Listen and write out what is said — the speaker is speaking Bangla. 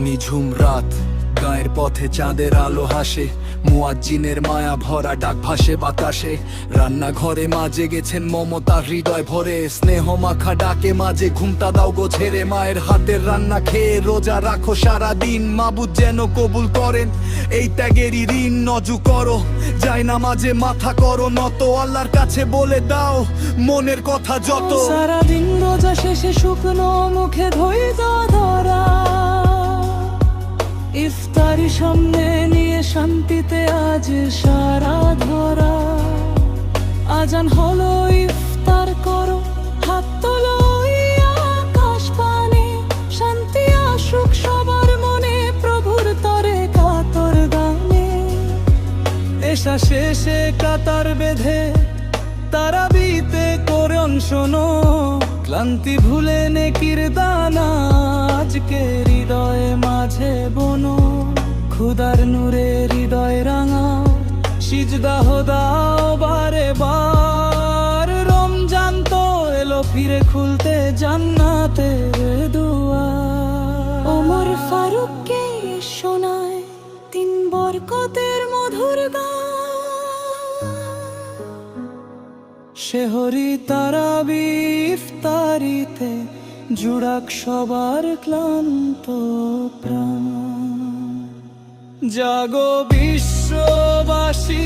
নিঝুম রাত, গায়ের পথে চাঁদের আলো হাসে, মুয়াজ্জিনের মায়া ভরা ডাক ভাসে বাতাসে। রান্নাঘরে মা জেগেছেন মমতা হৃদয় ভরে, স্নেহ মাখা ডাকে মাঝে ঘুমটা দাও গো ছেড়ে। মায়ের হাতের রান্না খেয়ে রোজা রাখো সারা দিন, মাবুদ যেন কবুল করেন এই ত্যাগেরই ঋণ। নজু করো, যাই না মাঝে মাথা করো নত, আল্লাহর কাছে বলে দাও মনের কথা যত। সারাদিন রোজা শেষে শুকনো মুখে ধৈর্য ধরা, ইফতারি সামনে নিয়ে শান্তিতে আজ সারা ধরা। আজান হলো ইফতার করো, হাত তোলো আকাশ পানে, শান্তি আসুক সবার মনে প্রভুর তরে কাতর গানে। এশা শেষে কাতার বেঁধে তারাবিতে করণ শোনো, ক্লান্তি ভুলে নেকির দানা আজকে হৃদয়ে মাঝে বনো। খুদার নূরে হৃদয় রাঙা, সিজদাহ দাও বারে বার। রমজান তো এলো ফিরে খুলতে জান্নাতের দুয়ার। ওমর ফারুককে শোনায় 3 বরকতের মধুর গান, শেহরি তারাবি ইফতারিতে জুড়াক সবার ক্লান্ত প্রাণ। জাগো বিশ্ববাসী,